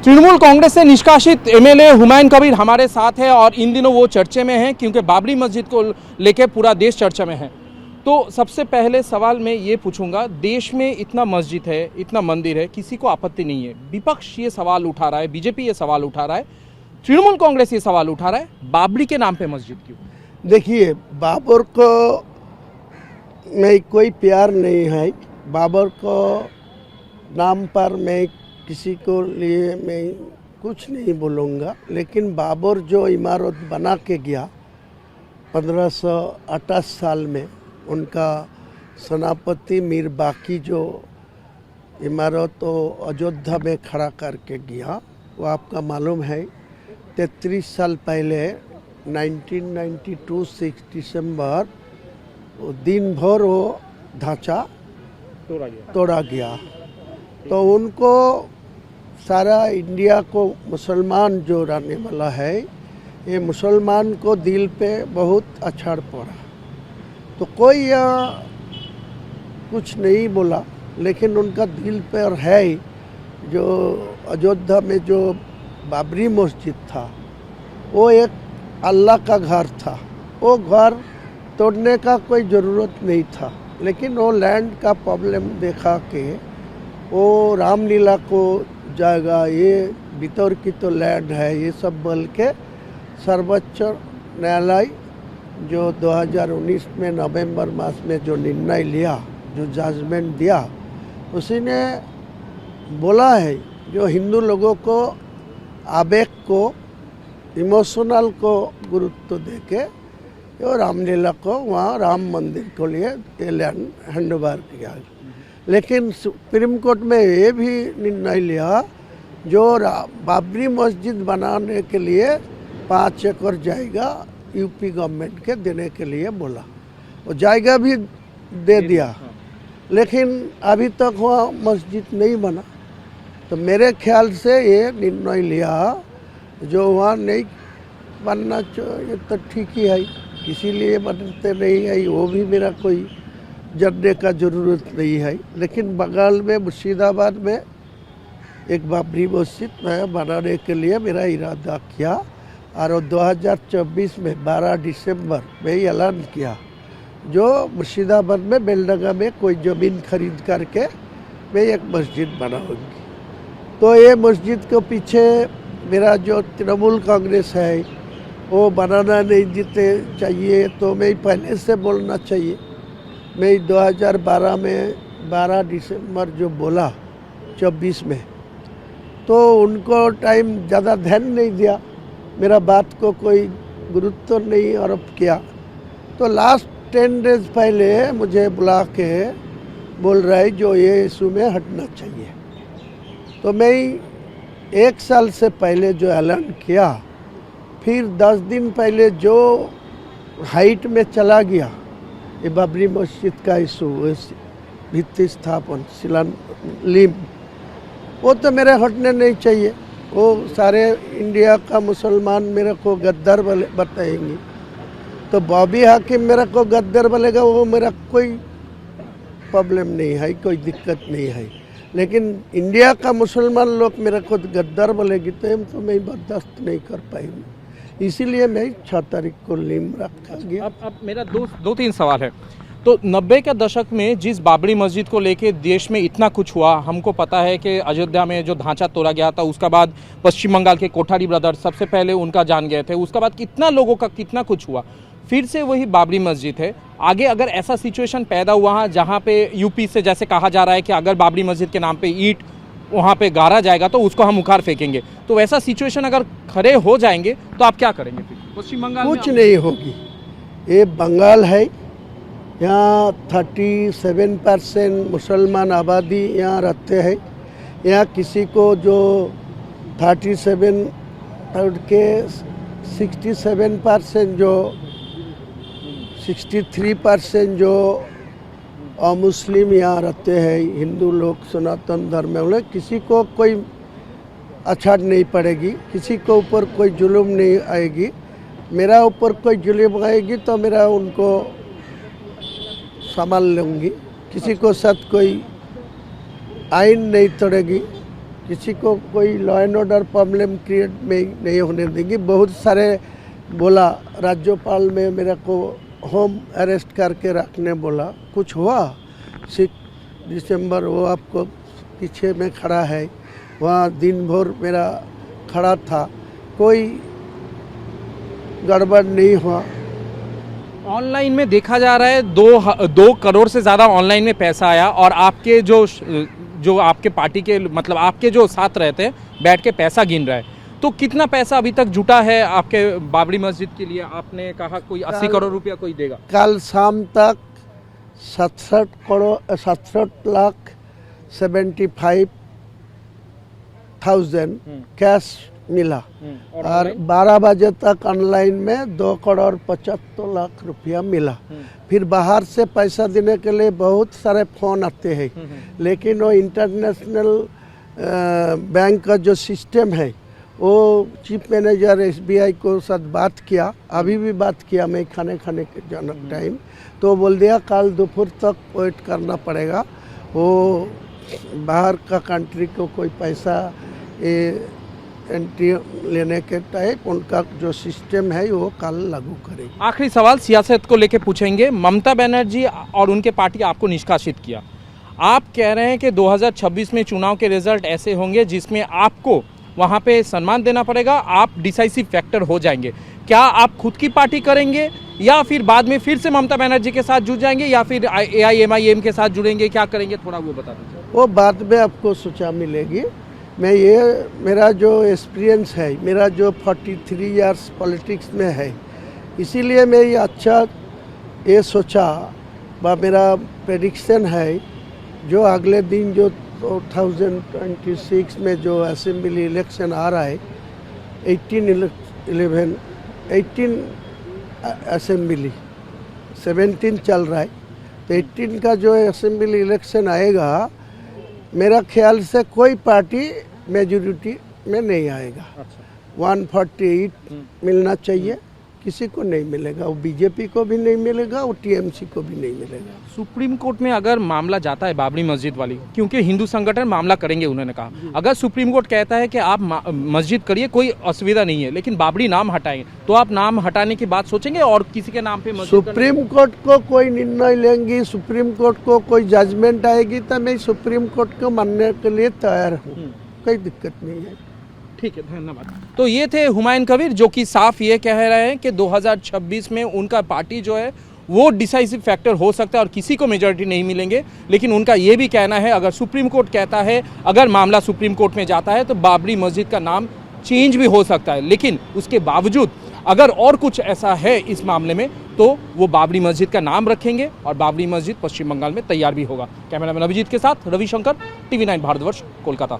तृणमूल कांग्रेस से निष्कासित एमएलए हुमायूं कबीर हमारे साथ है और इन दिनों वो चर्चे में हैं क्योंकि बाबरी मस्जिद को लेकर पूरा देश चर्चा में है। तो सबसे पहले सवाल मैं ये पूछूंगा, देश में इतना मस्जिद है, इतना मंदिर है, किसी को आपत्ति नहीं है। विपक्ष ये सवाल उठा रहा है, बीजेपी ये सवाल उठा रहा है, तृणमूल कांग्रेस ये सवाल उठा रहा है, बाबरी के नाम पे मस्जिद क्यों? देखिए, बाबर को में कोई प्यार नहीं है। बाबर को नाम पर मैं किसी को लिए मैं कुछ नहीं बोलूँगा, लेकिन बाबर जो इमारत बना के गया 1528 साल में, उनका सेनापति मीर बाकी जो इमारत तो अयोध्या में खड़ा करके गया, वो आपका मालूम है 33 साल पहले 1992 6 दिसंबर दिन भर वो ढांचा तोड़ा गया। तो उनको सारा इंडिया को मुसलमान जो रहने वाला है, ये मुसलमान को दिल पे बहुत अछाड़ पड़ा। तो कोई यहाँ कुछ नहीं बोला, लेकिन उनका दिल पर है। जो अयोध्या में जो बाबरी मस्जिद था, वो एक अल्लाह का घर था। वो घर तोड़ने का कोई ज़रूरत नहीं था, लेकिन वो लैंड का प्रॉब्लम देखा के वो रामलीला को जाएगा, ये भीतर की तो लैंड है, ये सब बोल के सर्वोच्च न्यायालय जो 2019 में नवंबर मास में जो निर्णय लिया, जो जजमेंट दिया, उसी ने बोला है जो हिंदू लोगों को आवेग को, इमोशनल को गुरुत्व देके जो रामलीला को वहाँ राम मंदिर को लिए ये लैंड हैंड ओवर किया। लेकिन सुप्रीम कोर्ट में ये भी निर्णय लिया जो बाबरी मस्जिद बनाने के लिए 5 एकड़ जाएगा यूपी गवर्नमेंट के देने के लिए बोला। वो जाएगा भी दे दिया, लेकिन अभी तक वहाँ मस्जिद नहीं बना। तो मेरे ख्याल से ये निर्णय लिया जो वहाँ नहीं बनना चाहिए तो ठीक ही है, इसीलिए बनते नहीं है, वो भी मेरा कोई जानने का ज़रूरत नहीं है। लेकिन बंगाल में मुर्शिदाबाद में एक बाबरी मस्जिद मैं बनाने के लिए मेरा इरादा किया और 2024 में 12 दिसंबर में ऐलान किया जो मुर्शिदाबाद में बेलडंगा में कोई ज़मीन खरीद करके मैं एक मस्जिद बनाऊंगी। तो ये मस्जिद के पीछे मेरा जो तृणमूल कांग्रेस है वो बनाना नहीं देते चाहिए, तो मैं पहले से बोलना चाहिए। मैं 2012 में 12 दिसंबर जो बोला 24 में, तो उनको टाइम ज़्यादा ध्यान नहीं दिया, मेरा बात को कोई गुरुत्व नहीं आरोप किया। तो लास्ट 10 डेज पहले मुझे बुला के बोल रहा है जो ये इशू में हटना चाहिए। तो मैं 1 साल से पहले जो ऐलान किया, फिर 10 दिन पहले जो हाइट में चला गया ये बाबरी मस्जिद का इशू, भित्ति स्थापन शिलान्यास, वो तो मेरे हटने नहीं चाहिए। वो सारे इंडिया का मुसलमान मेरे को गद्दार बताएंगे, तो बॉबी हाकिम मेरे को गद्दार बोलेगा, वो मेरा कोई प्रॉब्लम नहीं है, कोई दिक्कत नहीं है। लेकिन इंडिया का मुसलमान लोग मेरे को गद्दार बोलेगी तो मैं बर्दाश्त नहीं कर पाएंगी, इसीलिए मैं 6 तारीख को लीम रखा गया। अब मेरा दो तीन सवाल है। तो 90 के दशक में जिस बाबरी मस्जिद को लेके देश में इतना कुछ हुआ, हमको पता है कि अयोध्या में जो ढांचा तोड़ा गया था, उसके बाद पश्चिम बंगाल के कोठारी ब्रदर्स सबसे पहले उनका जान गए थे, उसके बाद कितना लोगों का कितना कुछ हुआ, फिर से वही बाबरी मस्जिद है। आगे अगर ऐसा सिचुएशन पैदा हुआ जहाँ पे यूपी से जैसे कहा जा रहा है कि अगर बाबरी मस्जिद के नाम पे ईंट वहाँ पे गाड़ा जाएगा तो उसको हम उखाड़ फेंकेंगे, तो वैसा सिचुएशन अगर खड़े हो जाएंगे तो आप क्या करेंगे? फिर पश्चिम बंगाल कुछ नहीं होगी। ये बंगाल है, यहाँ 37% मुसलमान आबादी यहाँ रहते हैं। यहाँ किसी को जो 37 के 67% जो 63% जो अमुस्लिम यहाँ रहते हैं, हिंदू लोग, सनातन धर्म में, किसी को कोई अछाड़ नहीं पड़ेगी, किसी को ऊपर कोई जुल्म नहीं आएगी। मेरा ऊपर कोई जुल्म आएगी तो मेरा उनको संभाल लूँगी, किसी को साथ कोई आइन नहीं तोड़ेगी, किसी को कोई law and order problem create नहीं होने देंगे। बहुत सारे बोला राज्यपाल में मेरे को होम अरेस्ट करके रखने बोला, कुछ हुआ? 6 दिसंबर वो आपको पीछे में खड़ा है, वहाँ दिन भर मेरा खड़ा था, कोई गड़बड़ नहीं हुआ। ऑनलाइन में देखा जा रहा है 2 करोड़ से ज़्यादा ऑनलाइन में पैसा आया और आपके जो आपके पार्टी के मतलब आपके जो साथ रहते हैं बैठ के पैसा गिन रहा है, तो कितना पैसा अभी तक जुटा है आपके बाबरी मस्जिद के लिए? आपने कहा कोई 80 करोड़ रुपया कोई देगा। कल शाम तक 67,75,000 कैश मिला और 12 बजे तक ऑनलाइन में 2,75,00,000 रुपया मिला। फिर बाहर से पैसा देने के लिए बहुत सारे फ़ोन आते हैं, लेकिन वो इंटरनेशनल बैंक का जो सिस्टम है वो चीफ मैनेजर SBI को साथ बात किया, अभी भी बात किया मैं खाने के जनक टाइम, तो बोल दिया कल दोपहर तक वेट करना पड़ेगा। वो बाहर का कंट्री को कोई पैसा एंट्री लेने के टाइप उनका जो सिस्टम है वो कल लागू करेगी। आखिरी सवाल सियासत को लेके पूछेंगे। ममता बनर्जी और उनके पार्टी आपको निष्कासित किया, आप कह रहे हैं कि 2026 में चुनाव के रिजल्ट ऐसे होंगे जिसमें आपको वहां पे सम्मान देना पड़ेगा, आप डिसाइसिव फैक्टर हो जाएंगे। क्या आप खुद की पार्टी करेंगे या फिर बाद में फिर से ममता बनर्जी के साथ जुड़ जाएंगे या फिर AIMIM के साथ जुड़ेंगे? क्या करेंगे, थोड़ा वो बता दीजिए। वो बाद में आपको सूचना मिलेगी। मैं ये मेरा जो एक्सपीरियंस है, मेरा जो 43 इयर्स पॉलिटिक्स में है, इसीलिए मैं ये अच्छा ये सोचा व मेरा प्रेडिक्शन है जो अगले दिन जो 2026 में जो असेंबली इलेक्शन आ रहा है, 18 असेंबली 17 चल रहा है, तो 18 का जो असेंबली इलेक्शन आएगा, मेरा ख्याल से कोई पार्टी मेजॉरिटी में नहीं आएगा। 148 मिलना चाहिए, किसी को नहीं मिलेगा, वो बीजेपी को भी नहीं मिलेगा, वो TMC को भी नहीं मिलेगा। सुप्रीम कोर्ट में अगर मामला जाता है बाबरी मस्जिद वाली, क्योंकि हिंदू संगठन मामला करेंगे उन्होंने कहा, अगर सुप्रीम कोर्ट कहता है कि आप मस्जिद करिए कोई असुविधा नहीं है, लेकिन बाबरी नाम हटाएंगे, तो आप नाम हटाने की बात सोचेंगे और किसी के नाम पे मस्जिद? सुप्रीम कोर्ट को कोई निर्णय लेंगी, सुप्रीम कोर्ट को कोई जजमेंट आएगी तो मैं सुप्रीम कोर्ट को मानने के लिए तैयार हूँ, कोई दिक्कत नहीं है। ठीक है, धन्यवाद। तो ये थे हुमायूं कबीर जो कि साफ ये कह रहे हैं कि 2026 में उनका पार्टी जो है वो डिसाइसिव फैक्टर हो सकता है और किसी को मेजॉरिटी नहीं मिलेंगे, लेकिन उनका ये भी कहना है अगर सुप्रीम कोर्ट कहता है, अगर मामला सुप्रीम कोर्ट में जाता है तो बाबरी मस्जिद का नाम चेंज भी हो सकता है, लेकिन उसके बावजूद अगर और कुछ ऐसा है इस मामले में तो वो बाबरी मस्जिद का नाम रखेंगे और बाबरी मस्जिद पश्चिम बंगाल में तैयार भी होगा। कैमरामैन अभिजीत के साथ रविशंकर, TV9 भारतवर्ष, कोलकाता।